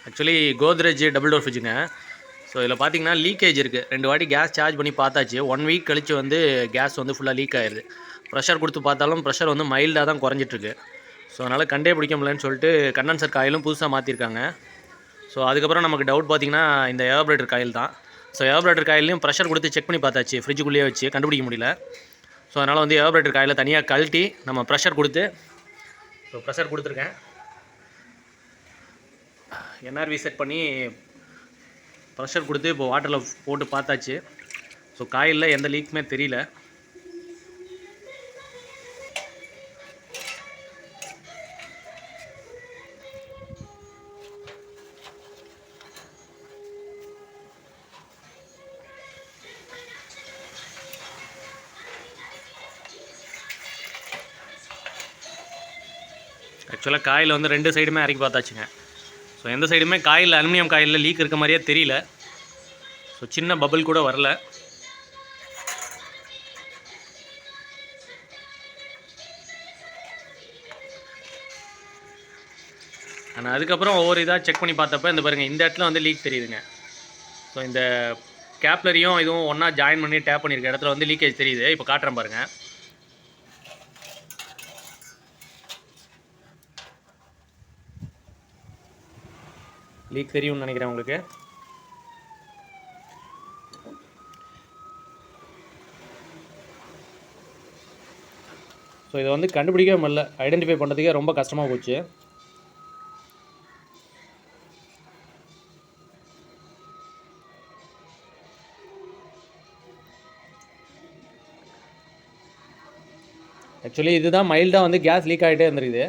Actually Godrej double door ஃப்ரிட்ஜுங்க. So இதில் பார்த்தீங்கன்னா லீக்கேஜ் இருக்குது. 2 வாட்டி கேஸ் சார்ஜ் பண்ணி பார்த்தாச்சு. 1 வீக் கழிச்சு வந்து கேஸ் வந்து ஃபுல்லாக லீக் ஆயிடுது. ப்ரெஷர் கொடுத்து பார்த்தாலும் ப்ரெஷர் வந்து மைல்டாக தான் குறைஞ்சிட்ருக்கு. ஸோ அதனால் கண்டே பிடிக்க முடியலன்னு சொல்லிட்டு கண்டன்சர் காயிலும் புதுசாக மாற்றிருக்காங்க. ஸோ அதுக்கப்புறம் நமக்கு டவுட் பார்த்தீங்கன்னா இந்த எவாபரேட்டர் காயில் தான். ஸோ எவாபரேட்டர் காயிலையும் ப்ரெஷர் கொடுத்து செக் பண்ணி பார்த்தாச்சு, ஃப்ரிட்ஜுக்குள்ளேயே வச்சு கண்டுபிடிக்க முடியல. ஸோ அதனால் வந்து எவாபரேட்டர் காயிலை தனியாக கழட்டி நம்ம ப்ரெஷர் கொடுத்து ஸோ ப்ரெஷர் கொடுத்துருக்கேன். என்ஆர்வி செட் பண்ணி ப்ரெஷர் கொடுத்து இப்போ வாட்டரில் போட்டு பார்த்தாச்சு. ஸோ காயிலில் எந்த லீக்குமே தெரியல. ஆக்சுவலாக காயில் வந்து 2 சைடுமே இறக்கி பார்த்தாச்சுங்க. ஸோ எந்த சைடுமே காயில் அலுமினியம் காயிலில் லீக் இருக்க மாதிரியே தெரியல. ஸோ சின்ன பபிள் கூட வரல. ஆனால் அதுக்கப்புறம் ஒவ்வொரு இதாக செக் பண்ணி பார்த்தப்ப இந்த பாருங்கள், இந்த இடத்துல வந்து லீக் தெரியுதுங்க. ஸோ இந்த கேப்லரியும் இதுவும் ஒன்றா ஜாயின் பண்ணி டேப் பண்ணியிருக்க இடத்துல வந்து லீக்கேஜ் தெரியுது. இப்போ காட்டுறேன் பாருங்கள். லீக் தெரியும்னு நினைக்கிறேன் உங்களுக்கு. ஸோ இதை வந்து கண்டுபிடிக்கவே முடியல, ஐடென்டிஃபை பண்ணுறதுக்கே ரொம்ப கஷ்டமாக போச்சு. ஆக்சுவலி இதுதான் மைல்டாக வந்து கேஸ் லீக் ஆகிட்டே இருந்துருக்குது.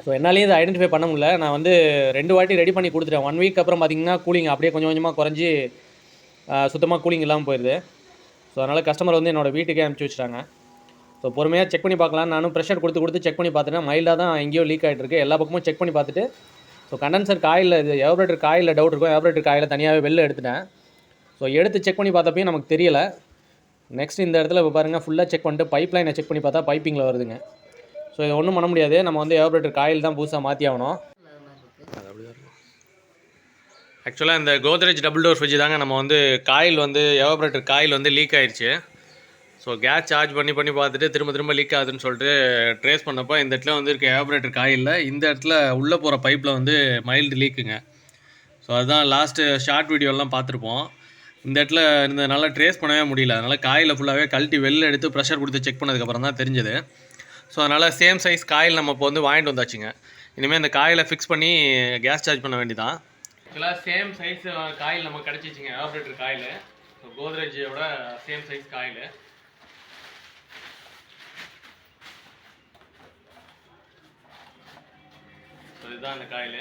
ஸோ என்னாலேயும் இதை ஐடென்டிஃபை பண்ண முடியல. நான் வந்து 2 வாட்டி ரெடி பண்ணி கொடுத்துட்டேன். 1 வீக் அப்புறம் பார்த்திங்கன்னா கூலிங் அப்படியே கொஞ்சம் கொஞ்சமாக குறைஞ்சி சுத்தமாக கூலிங் இல்லாமல் போயிடுது. ஸோ அதனால் கஸ்டமர் வந்து என்னோடய வீட்டுக்கே அனுப்பிச்சி வச்சுட்டாங்க. ஸோ பொறுமையாக செக் பண்ணி பார்க்கலாம். நானும் ப்ரெஷர் கொடுத்து செக் பண்ணி பார்த்துட்டேன். மைல்டாக தான் எங்கேயோ லீக் ஆகிட்டுருக்கு. எல்லா பக்கமும் செக் பண்ணி பார்த்துட்டு ஸோ கண்டன்சர் காயில் இது எவாபரேட்டர் காயில் டவுட் இருக்கும். எவாபரேட்டர் காயில் தனியாகவே வெளில எடுத்துட்டேன். ஸோ எடுத்து செக் பண்ணி பார்த்தப்பையும் நமக்கு தெரியலை. நெக்ஸ்ட் இந்த இடத்துல இப்போ பாருங்கள், ஃபுல்லாக செக் பண்ணிட்டு பைப் லைனை செக் பண்ணி பார்த்தா பைப்பிங்கில் வருதுங்க. ஸோ இதை ஒன்றும் பண்ண முடியாது. நம்ம வந்து எவாபரேட்டர் காயில் தான் புதுசாக மாற்றி ஆகணும். ஆக்சுவலாக இந்த கோத்ரெஜ் டபுள் டோர் ஃப்ரிட்ஜ் தாங்க நம்ம வந்து காயில் வந்து எவாபரேட்டர் காயில் வந்து லீக் ஆயிடுச்சு. ஸோ கேஸ் சார்ஜ் பண்ணி பார்த்துட்டு திரும்ப லீக் ஆகுதுன்னு சொல்லிட்டு ட்ரேஸ் பண்ணப்போ இந்த இடத்துல வந்து இருக்க எவாபரேட்டர் காயிலில் இந்த இடத்துல உள்ளே போகிற பைப்பில் வந்து மைல்டு லீக்குங்க. ஸோ அதுதான் லாஸ்ட்டு ஷார்ட் வீடியோலாம் பார்த்துருப்போம். இந்த இடத்துல இருந்ததுனால ட்ரேஸ் பண்ணவே முடியல. அதனால் காயில் ஃபுல்லாகவே கழட்டி வெளில எடுத்து ப்ரெஷர் கொடுத்து செக் பண்ணதுக்கப்புறம் தான் தெரிஞ்சது. ஸோ அதனால் சேம் சைஸ் காயில் நம்ம இப்போ வந்து வாங்கிட்டு வந்தாச்சுங்க. இனிமேல் இந்த காயிலை ஃபிக்ஸ் பண்ணி கேஸ் சார்ஜ் பண்ண வேண்டியதான். ஆக்சுவலாக சேம் சைஸ் காயில் நமக்கு கிடச்சிச்சிங்க, எவாபரேட்டர் காயில். ஸோ கோத்ரெஜோட சேம் சைஸ் காயில். ஸோ இதுதான் இந்த காயில்.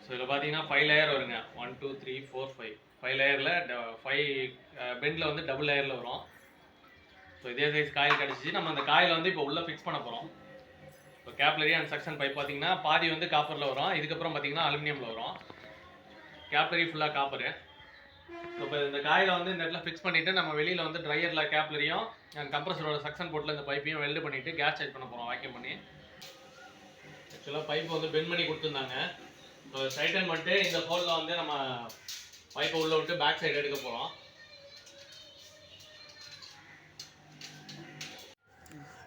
ஸோ இதில் பார்த்தீங்கன்னா 5 லேயர் வருங்க. 1 2 3 4 5 லேயரில் 5 பெண்டில் வந்து டபுள் லேயரில் வரும். ஸோ இதே சைஸ் காயில் கிடச்சிச்சு. நம்ம அந்த காயில் வந்து இப்போ உள்ளே ஃபிக்ஸ் பண்ண போகிறோம். இப்போ கேப்லரி அண்ட் சக்ஷன் பைப் பார்த்தீங்கன்னா பாதி வந்து காப்பரில் வரும். இதுக்கப்புறம் பார்த்தீங்கன்னா அலுமினியமில் வரும். கேப்லரி ஃபுல்லாக காப்பரு. ஸோ இப்போ இந்த காயில் வந்து இந்த இடத்துல ஃபிக்ஸ் பண்ணிவிட்டு நம்ம வெளியில் வந்து ட்ரையரில் கேப்லரியும் அண்ட் கம்ப்ரஸரோட சக்ஷன் போட்டில் இந்த பைப்பையும் வெல்டு பண்ணிவிட்டு கேஸ் சார்ஜ் பண்ண போகிறோம் வாக்கியம் பண்ணி. ஆக்சுவலாக பைப் வந்து பெண்ட் பண்ணி கொடுத்துருந்தாங்க. ஸோ டைட்டன் பண்ணிட்டு இந்த ஹோலில் வந்து நம்ம பைப்பை உள்ளே விட்டு பேக் சைடு எடுக்க போகிறோம்.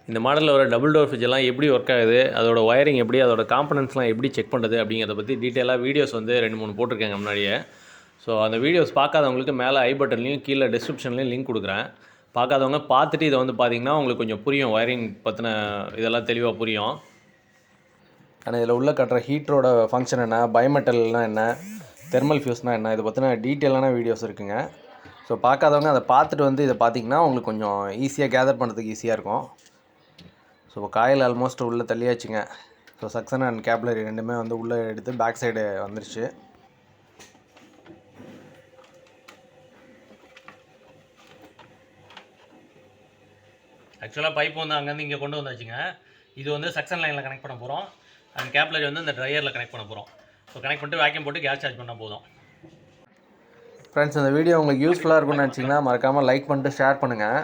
இந்த மாடலில் ஒரு டபுள் டோர் ஃப்ரிட்ஜ் எல்லாம் எப்படி ஒர்க் ஆகுது, அதோட ஒயரிங் எப்படி, அதோட காம்பனன்ட்ஸ்லாம் எப்படி செக் பண்ணுறது அப்படிங்கிறத பற்றி டீட்டெயிலாக வீடியோஸ் வந்து 2-3 போட்டிருக்கேங்க முன்னாடியே. ஸோ அந்த வீடியோஸ் பார்க்காதவங்களுக்கு மேலே ஐ பட்டன்லையும் கீழே டிஸ்கிரிப்ஷன்லையும் லிங்க் கொடுக்குறேன். பார்க்காதவங்க பார்த்துட்டு இதை வந்து பார்த்திங்கன்னா உங்களுக்கு கொஞ்சம் புரியும், ஒயரிங் பற்றின இதெல்லாம் தெளிவாக புரியும். ஆனால் இதில் உள்ள கட்டுற ஹீட்டரோட ஃபங்க்ஷன் என்ன, பயோமெட்டல்னால் என்ன, தெர்மல் ஃபியூஸ்னால் என்ன, இதை பற்றின டீட்டெயிலான வீடியோஸ் இருக்குங்க. ஸோ பார்க்காதவங்க அதை பார்த்துட்டு வந்து இதை பார்த்திங்கன்னா உங்களுக்கு கொஞ்சம் ஈஸியாக கேதர் பண்ணுறதுக்கு ஈஸியாக இருக்கும். ஸோ காயில் ஆல்மோஸ்ட் உள்ளே தள்ளியாச்சுங்க. ஸோ சக்ஷன் அண்ட் கேப்லரி ரெண்டுமே வந்து உள்ளே எடுத்து பேக் சைடு வந்துருச்சு. ஆக்சுவலாக பைப் வந்து அங்கேருந்து இங்கே கொண்டு வந்தாச்சுங்க. இது வந்து சக்ஷன் லைனில் கனெக்ட் பண்ண போகிறோம். அண்ட் கேப்லரி வந்து இந்த ட்ரையரில் கனெக்ட் பண்ண போகிறோம். ஸோ கனெக்ட் பண்ணிட்டு வேக்யூம் போட்டு கேஸ் சார்ஜ் பண்ணால் போதும். ஃப்ரெண்ட்ஸ், இந்த வீடியோ உங்களுக்கு யூஸ்ஃபுல்லாக இருக்கும்னு நினச்சிங்கன்னா மறக்காமல் லைக் பண்ணிட்டு ஷேர் பண்ணுங்கள்.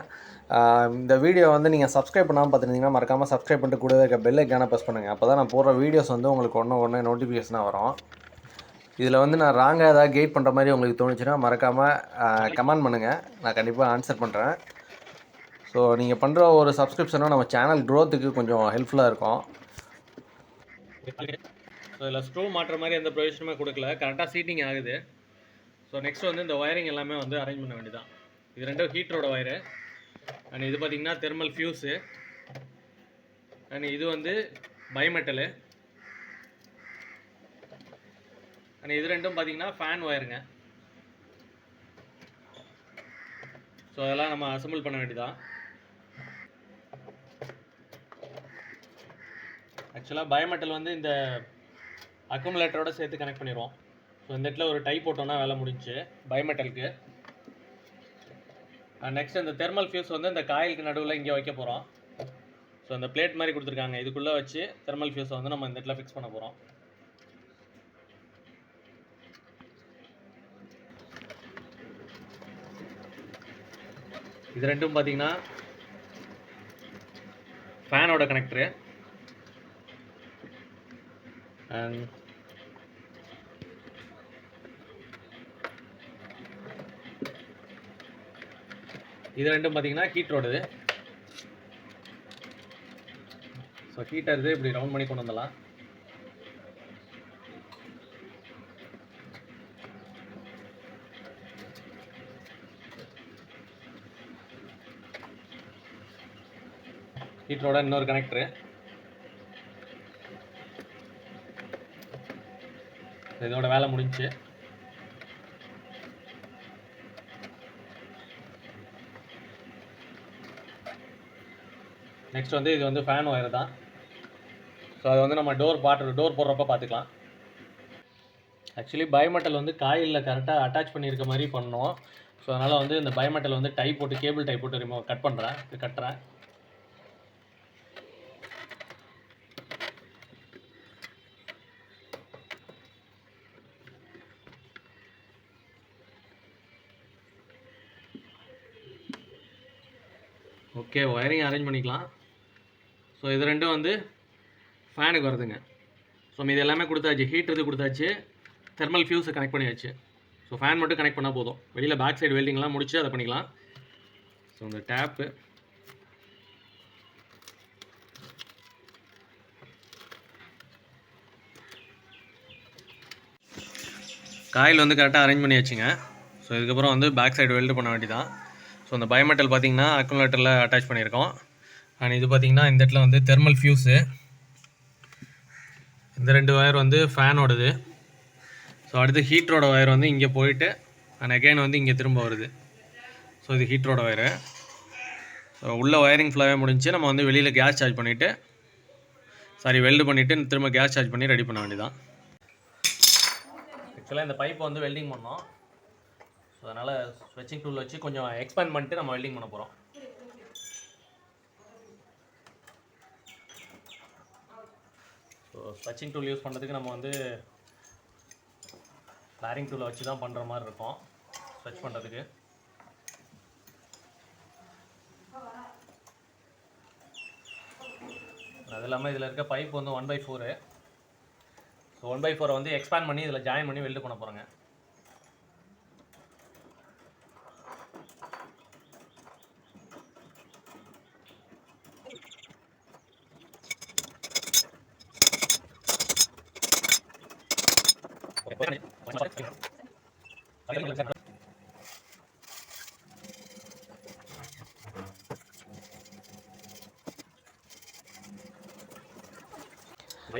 இந்த வீடியோ வந்து நீங்கள் சப்ஸ்கிரைப் பண்ணாமல் பார்த்துருந்தீங்கன்னா மறக்காமல் சப்ஸ்கிரைப் பண்ணிட்டு கூடவே இருக்க பெல் ஐக்கானை ப்ரெஸ் பண்ணுங்கள். அப்போ தான் நான் போடுற வீடியோஸ் வந்து உங்களுக்கு ஒன்று நோட்டிஃபிகேஷனாக வரும். இதில் வந்து நான் ராங்காக ஏதாவது கைட் பண்ணுற மாதிரி உங்களுக்கு தோணுச்சுன்னா மறக்காமல் கமெண்ட் பண்ணுங்கள், நான் கண்டிப்பாக ஆன்சர் பண்ணுறேன். ஸோ நீங்கள் பண்ணுற ஒரு சப்ஸ்கிரிப்ஷனும் நம்ம சேனல் க்ரோத்துக்கு கொஞ்சம் ஹெல்ப்ஃபுல்லாக இருக்கும். ஸோ இதில் ஸ்க்ரூ மாட்டுற மாதிரி எந்த ப்ரொவிஷனுமே கொடுக்கல, கரெக்டாக சீட்டிங் ஆகுது. ஸோ நெக்ஸ்ட் வந்து இந்த ஒயரிங் எல்லாமே வந்து அரேஞ்ச் பண்ண வேண்டியதான். இது ரெண்டும் ஹீட்டரோட ஒயரு, அண்ட் இது பார்த்திங்கன்னா தெர்மல் ஃபியூஸு, அண்ட் இது வந்து பைமெட்டலு, அண்ட் இது ரெண்டும் பார்த்திங்கன்னா ஃபேன் ஒயருங்க. ஸோ அதெல்லாம் நம்ம அசம்பிள் பண்ண வேண்டியதான். ஆக்சுவலாக பயோமெட்டல் வந்து இந்த அக்குமுலேட்டரோட சேர்த்து கனெக்ட் பண்ணிடுவோம். ஸோ இந்த இடத்துல ஒரு டை போட்டோன்னா வேலை முடிஞ்சு பயோமெட்டலுக்கு. நெக்ஸ்ட் இந்த தெர்மல் ஃபியூஸ் வந்து இந்த காயிலுக்கு நடுவில் இங்கே வைக்க போகிறோம். ஸோ அந்த பிளேட் மாதிரி கொடுத்துருக்காங்க, இதுக்குள்ளே வச்சு தெர்மல் ஃபியூஸை வந்து நம்ம இந்த இடத்துல ஃபிக்ஸ் பண்ண போகிறோம். இது ரெண்டும் பார்த்தீங்கன்னா ஃபேனோட கனெக்டரு, அண்ட் இது ரெண்டும் பார்த்தீங்கன்னா ஹீட்டரோடது. ஸோ ஹீட்டர் இது இப்படி ரவுண்ட் பண்ணி கொண்டு வந்துடலாம். ஹீட்டரோட இன்னொரு கனெக்டரு, இதோட வேலை முடிஞ்சு. நெக்ஸ்ட் வந்து இது வந்து ஃபேன் ஒயர் தான். ஸோ அது வந்து நம்ம டோர் போடுறப்ப பார்த்துக்கலாம். ஆக்சுவலி பயோமெட்டல் வந்து காயிலில் கரெக்டாக அட்டாச் பண்ணியிருக்க மாதிரி பண்ணோம். ஸோ அதனால் வந்து இந்த பயோமெட்டல் வந்து டை போட்டு கேபிள் டை போட்டு கட்டுறேன். ஓகே, ஒயரிங் அரேஞ்ச் பண்ணிக்கலாம். ஸோ இது ரெண்டும் வந்து ஃபேனுக்கு வருதுங்க. ஸோ இது எல்லாமே கொடுத்தாச்சு, ஹீட்டர் கொடுத்தாச்சு, தெர்மல் ஃபியூஸை கனெக்ட் பண்ணியாச்சு. ஸோ ஃபேன் மட்டும் கனெக்ட் பண்ணால் போதும். வெளியில் பேக் சைடு வெல்டிங்லாம் முடிச்சு அதை பண்ணிக்கலாம். ஸோ இந்த டேப்பு, காயில் வந்து கரெக்டாக அரேஞ்ச் பண்ணியாச்சுங்க. ஸோ இதுக்கப்புறம் வந்து பேக் சைடு வெல்டு பண்ண வேண்டியதான். ஸோ இந்த பயோமெட்டல் பார்த்திங்கன்னா அக்குமுலேட்டரில் அட்டாச் பண்ணியிருக்கோம். அண்ட் இது பார்த்திங்கன்னா இந்த இடத்துல வந்து தெர்மல் ஃபியூஸு, இந்த ரெண்டு ஒயர் வந்து ஃபேனோடது. ஸோ அடுத்து ஹீட்டரோட ஒயர் வந்து இங்கே போயிட்டு அண்ட் அகைன் வந்து இங்கே திரும்ப வருது. ஸோ இது ஹீட்டரோட ஒயரு. ஸோ உள்ள ஒயரிங் ஃபுல்லாகவே முடிஞ்சு நம்ம வந்து வெளியில் கேஸ் சார்ஜ் பண்ணிவிட்டு வெல்டு பண்ணிவிட்டு திரும்ப கேஸ் சார்ஜ் பண்ணி ரெடி பண்ண வேண்டியதான். ஆக்சுவலாக இந்த பைப்பை வந்து வெல்டிங் பண்ணோம். ஸோ அதனால் ஸ்வெச்சிங் டூல் வச்சு கொஞ்சம் எக்ஸ்பேண்ட் பண்ணிட்டு நம்ம வெல்டிங் பண்ண போகிறோம். ஸோ ஸ்வெச்சிங் டூல் யூஸ் பண்ணுறதுக்கு நம்ம வந்து ஃப்ளாரிங் டூலை வச்சு தான் பண்ணுற மாதிரி இருக்கும் ஸ்வெச் பண்ணுறதுக்கு. அது இல்லாமல் இதில் இருக்க பைப் வந்து 1/4. ஸோ 1/4 வந்து எக்ஸ்பேண்ட் பண்ணி இதில் ஜாயின் பண்ணி வெல்டு பண்ண போகிறோங்க.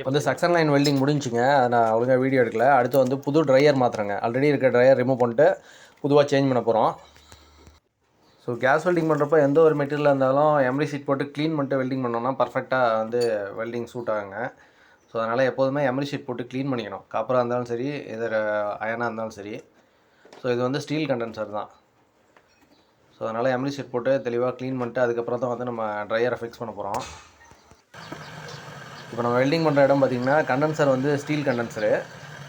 வந்து சக்ஷன் லைன் வெல்டிங் முடிஞ்சுங்க, அதை நான் ஒழுங்காக வீடியோ எடுக்கல. அடுத்து வந்து புது ட்ரையர் மாற்றுறேங்க. ஆல்ரெடி இருக்க ட்ரையர் ரிமூவ் பண்ணிட்டு புதுவாக சேஞ்ச் பண்ண போகிறோம். ஸோ கேஸ் வெல்டிங் பண்ணுறப்போ எந்த ஒரு மெட்டீரியலாக இருந்தாலும் எம்ரி சீட் போட்டு க்ளீன் பண்ணிட்டு வெல்டிங் பண்ணோம்னா பர்ஃபெக்டாக வந்து வெல்டிங் சூட் ஆகுங்க. ஸோ அதனால் எப்போதுமே எம்ரி ஷீட் போட்டு க்ளீன் பண்ணிக்கணும். காப்பராக இருந்தாலும் சரி, எதிர் அயனாக இருந்தாலும் சரி. ஸோ இது வந்து ஸ்டீல் கண்டென்சர் தான். ஸோ அதனால் எம்ரி ஷீட் போட்டு தெளிவாக க்ளீன் பண்ணிட்டு அதுக்கப்புறம் தான் வந்து நம்ம ட்ரையரை ஃபிக்ஸ் பண்ண போகிறோம். இப்போ நம்ம வெல்டிங் பண்ணுற இடம் பார்த்திங்கன்னா கண்டென்சர் வந்து ஸ்டீல் கண்டென்சரு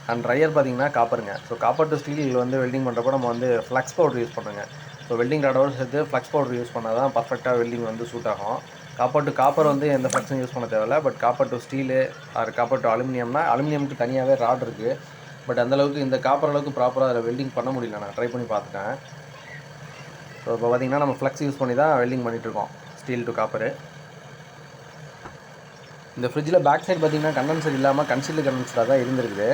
அண்ட் ட்ரையர் பார்த்திங்கன்னா காப்பருங்க. ஸோ காப்பர் டு ஸ்டீல் வந்து வெல்டிங் பண்ணுறப்போ நம்ம வந்து ஃப்ளக்ஸ் பவுடர் யூஸ் பண்ணுங்க. ஸோ வெல்டிங் ராடோடு சேர்த்து ஃப்ளக்ஸ் பவுடர் யூஸ் பண்ணால் தான் பர்ஃபெக்டாக வெல்டிங் வந்து சூட் ஆகும். காப்பர் டு காப்பர் வந்து எந்த ஃப்ளக்ஸும் யூஸ் பண்ண தேவையில்ல. But copper to steel or copper to அலுமினியம்னா அலுமினியமுக்கு தனியாகவே ராட் இருக்குது. பட் அந்தளவுக்கு இந்த காப்பர் அளவுக்கு ப்ராப்பராக அதில் வெல்டிங் பண்ண முடியல. நான் ட்ரை பண்ணி பார்த்துட்டேன். ஸோ இப்போ பார்த்திங்கன்னா நம்ம ஃப்ளக்ஸ் யூஸ் பண்ணி தான் வெல்டிங் பண்ணிகிட்ருக்கோம், ஸ்டீல் டு காப்பரு. இந்த ஃப்ரிட்ஜில் பேக் சைடு பார்த்திங்கன்னா கண்டென்சர் இல்லாமல் கன்சீல்டு கண்டென்சராக தான் இருந்திருக்குது.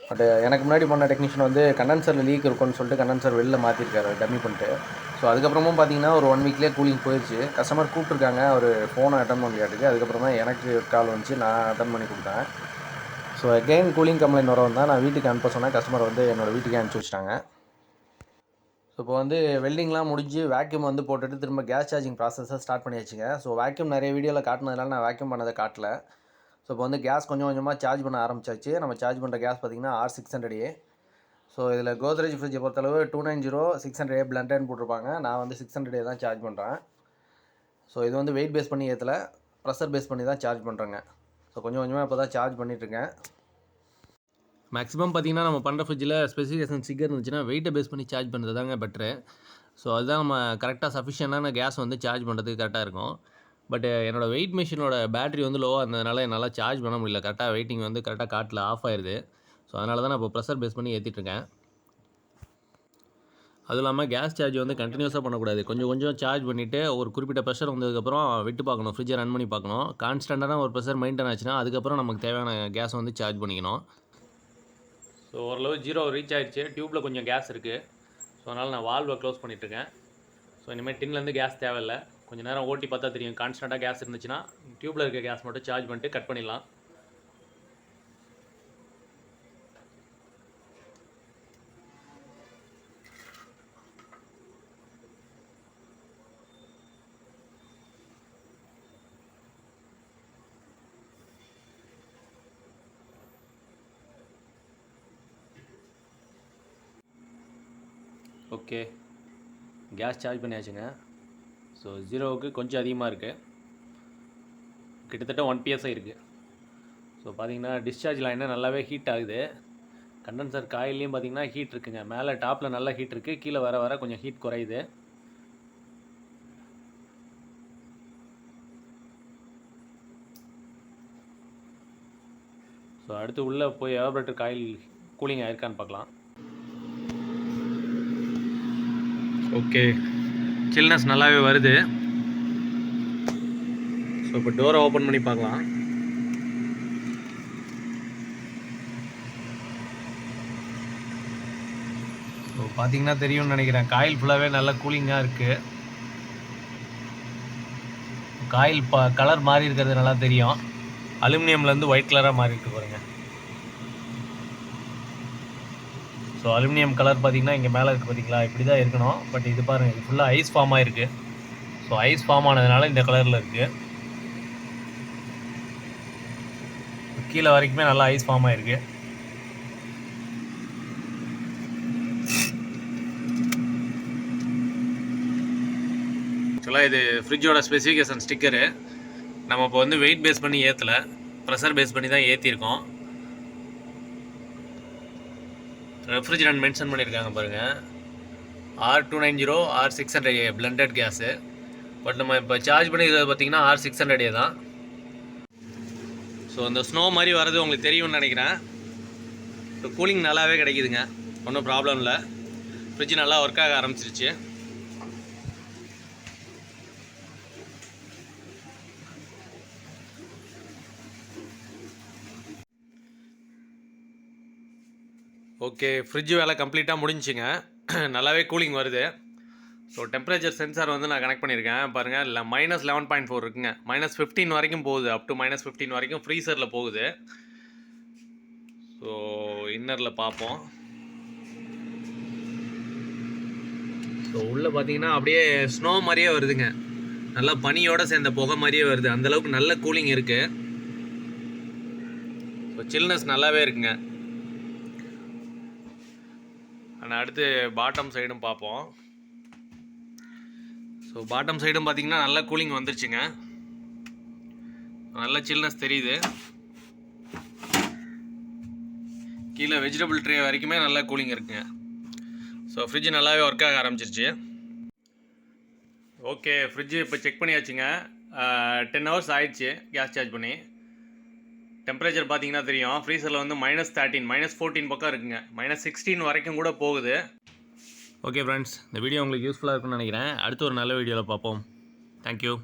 பட் எனக்கு முன்னாடி பண்ண டெக்னீஷியன் வந்து கண்டென்சரில் லீக் இருக்கும்னு சொல்லிட்டு கண்டென்சர் வெளில மாற்றிருக்காரு டம்மி பண்ணிட்டு. ஸோ அதுக்கப்புறமும் பார்த்திங்கன்னா ஒரு 1 வீக்லேயே கூலிங் போயிடுச்சு. கஸ்டமர் கூப்பிட்ருக்காங்க, ஒரு ஃபோனை அட்டன் பண்ணியாட்டுக்கு. அதுக்கப்புறம் தான் எனக்கு கால் வந்துச்சு, நான் அட்டன் பண்ணி கொடுத்தேன். ஸோ அகெயின் கூலிங் கம்ப்ளைண்ட் வரவும் தான் நான் வீட்டுக்கு அனுப்ப சொன்னேன். கஸ்டமர் வந்து என்னோடய வீட்டுக்கே அனுப்பிச்சி வச்சிட்டாங்க. ஸோ இப்போ வந்து வெல்டிங்லாம் முடிஞ்சு வேக்யூம் வந்து போட்டுட்டு திரும்ப கேஸ் சார்ஜிங் ப்ராசஸை ஸ்டார்ட் பண்ணியாச்சுங்க. ஸோ வேக்யூம் நிறைய வீடியோவில் காட்டினதுனால நான் வேக்யூம் பண்ணதை காட்டல. ஸோ இப்போ வந்து கேஸ் கொஞ்சம் கொஞ்சமாக சார்ஜ் பண்ண ஆரம்பிச்சாச்சு. நம்ம சார்ஜ் பண்ணுற கேஸ் பார்த்திங்கன்னா R600A. ஸோ இதில் கோத்ரேஜ் ஃப்ரிட்ஜை பொறுத்தளவு 290 600A பிளண்டட்னு போட்டிருப்பாங்க. நான் வந்து 600A தான் சார்ஜ் பண்ணுறேன். ஸோ இது வந்து வெயிட் பேஸ் பண்ணி ஏற்றலை, ப்ரெஷர் பேஸ் பண்ணி தான் சார்ஜ் பண்ணுறேங்க. ஸோ கொஞ்சம் கொஞ்சமாக இப்போ தான் சார்ஜ் பண்ணிகிட்ருக்கேன். மேக்ஸிமம் பார்த்திங்கன்னா நம்ம பண்ணுற ஃப்ரிட்ஜில் ஸ்பெசிஃபிகேஷன் ஸ்டிக்கர் இருந்துச்சுன்னா வெயிட்டை பேஸ் பண்ணி சார்ஜ் பண்ணுறது தாங்க பெட்ரு. ஸோ அதுதான் நம்ம கரெக்டாக சஃபிஷியண்டான கேஸ் வந்து சார்ஜ் பண்ணுறதுக்கு கரெக்டாக இருக்கும். பட் என்னோடய வெயிட் மிஷினோட பேட்டரி வந்து லோவாக இருந்ததுனால என்னால் சார்ஜ் பண்ண முடியல. கரெக்டாக வெயிட்டிங் வந்து கரெக்டாக காட்டில் ஆஃப் ஆயிடுது. ஸோ அதனால தான் நான் இப்போ ப்ரெஷர் பேஸ் பண்ணி ஏற்றிட்டுருக்கேன். அதுவும் இல்லாமல் கேஸ் சார்ஜ் வந்து கண்டினியூஸாக பண்ணக்கூடாது. கொஞ்சம் கொஞ்சம் சார்ஜ் பண்ணிவிட்டு ஒரு குறிப்பிட்ட ப்ரெஷர் வந்ததுக்கப்புறம் விட்டு பார்க்கணும், ஃப்ரிட்ஜை ரன் பண்ணி பார்க்கணும். கான்ஸ்டண்ட்டான ஒரு ப்ரெஷர் மெயின்டைன் ஆச்சுன்னா அதுக்கப்புறம் நமக்கு தேவையான கேஸை வந்து சார்ஜ் பண்ணிக்கணும். ஸோ ஓரளவு 0 ரீச் ஆகிடுச்சு. டியூப்பில் கொஞ்சம் கேஸ் இருக்குது. ஸோ அதனால் நான் வால்வை க்ளோஸ் பண்ணிகிட்ருக்கேன். ஸோ இனிமேல் டின்லேருந்து கேஸ் தேவையில்லை. கொஞ்சம் நேரம் ஓட்டி பார்த்தா தெரியும். கான்ஸ்டண்ட்டாக கேஸ் இருந்துச்சுன்னா டியூப்பில் இருக்க கேஸ் மட்டும் சார்ஜ் பண்ணிட்டு கட் பண்ணிடலாம். ஓகே, கேஸ் சார்ஜ் பண்ணியாச்சுங்க. ஸோ 0க்கு கொஞ்சம் அதிகமாக இருக்குது, கிட்டத்தட்ட 1 PSI இருக்குது. ஸோ பார்த்தீங்கன்னா டிஸ்சார்ஜ் லைனை நல்லாவே ஹீட் ஆகுது. கண்டென்சர் காயிலையும் பார்த்தீங்கன்னா ஹீட் இருக்குங்க. மேலே டாப்பில் நல்லா ஹீட் இருக்குது, கீழே வர வர கொஞ்சம் ஹீட் குறையுது. ஸோ அடுத்து உள்ளே போய் எவாபரேட்டர் காயில் கூலிங் ஆயிருக்கான்னு பார்க்கலாம். ஓகே, சில்னஸ் நல்லாவே வருது. ஸோ இப்போ டோரை ஓப்பன் பண்ணி பார்க்கலாம். ஸோ பார்த்தீங்கன்னா தெரியும்னு நினைக்கிறேன், காயில் ஃபுல்லாகவே நல்லா கூலிங்காக இருக்குது. காயில் கலர் மாறி இருக்கிறது நல்லா தெரியும். அலுமினியம்லேருந்து ஒயிட் கலராக மாறி இருக்கு பாருங்க. ஸோ அலுமினியம் கலர் பார்த்திங்கன்னா இங்கே மேலே இருக்குது பார்த்தீங்களா, இப்படி தான் இருக்கணும். பட் இது பாருங்கள், இது ஃபுல்லாக ஐஸ் ஃபார்ம் ஆகிருக்கு. ஸோ ஐஸ் ஃபார்ம் ஆனதுனால இந்த கலரில் இருக்குது. கீழே வரைக்குமே நல்லா ஐஸ் ஃபார்ம் ஆகிருக்கு. ஆக்சுவலாக இது ஃப்ரிட்ஜோட ஸ்பெசிஃபிகேஷன் ஸ்டிக்கரு. நம்ம இப்போ வந்து வெயிட் பேஸ் பண்ணி ஏற்றலை, ப்ரெஷர் பேஸ் பண்ணி தான் ஏற்றிருக்கோம். ரெஃப்ரிஜரண்ட் மென்ஷன் பண்ணியிருக்காங்க பாருங்கள், R290 R600A blunted case. But நம்ம இப்போ சார்ஜ் பண்ணிக்கிறது பார்த்திங்கன்னா R600A தான். ஸோ அந்த ஸ்னோ மாதிரி வர்றது உங்களுக்கு தெரியும்னு நினைக்கிறேன். ஸோ கூலிங் நல்லாவே கிடைக்குதுங்க, ஒன்றும் ப்ராப்ளம் இல்லை. ஃப்ரிட்ஜ் நல்லா ஒர்க் ஆக ஆரம்பிச்சிருச்சு. ஓகே, ஃப்ரிட்ஜ் வேலை கம்ப்ளீட்டாக முடிஞ்சுங்க. நல்லாவே கூலிங் வருது. ஸோ டெம்பரேச்சர் சென்சார் வந்து நான் கனெக்ட் பண்ணியிருக்கேன் பாருங்கள். இல்லை -11.4 இருக்குங்க. -15 வரைக்கும் போகுது, அப் டு -15 வரைக்கும் ஃப்ரீசரில் போகுது. ஸோ இன்னரில் பார்ப்போம். ஸோ உள்ளே பார்த்தீங்கன்னா அப்படியே ஸ்னோ மாதிரியே வருதுங்க, நல்லா பனியோடு சேர்ந்த புகை மாதிரியே வருது. அந்தளவுக்கு நல்ல கூலிங் இருக்குது. ஸோ சில்னஸ் நல்லாவே இருக்குங்க. ஆனால் அடுத்து பாட்டம் சைடும் பார்ப்போம். ஸோ பாட்டம் சைடும் பார்த்திங்கன்னா நல்லா கூலிங் வந்துருச்சுங்க, நல்ல சில்னஸ் தெரியுது. கீழே வெஜிடபிள் ட்ரே வரைக்குமே நல்லா கூலிங் இருக்குங்க. ஸோ ஃப்ரிட்ஜ் நல்லாவே ஒர்க் ஆக ஆரம்பிச்சிருச்சு. ஓகே, ஃப்ரிட்ஜு இப்போ செக் பண்ணியாச்சுங்க. 10 ஹவர்ஸ் ஆயிடுச்சு கேஸ் சார்ஜ் பண்ணி. டெம்பரேச்சர் பார்த்தீங்கன்னா தெரியும், ஃப்ரீசரில் வந்து -13 -14 பக்கம் இருக்குங்க. -16 வரைக்கும் கூட போகுது. ஓகே ஃப்ரெண்ட்ஸ், இந்த வீடியோ உங்களுக்கு யூஸ்ஃபுல்லாக இருக்கும்னு நினைக்கிறேன். அடுத்து ஒரு நல்ல வீடியோவில் பார்ப்போம். தேங்க்யூ.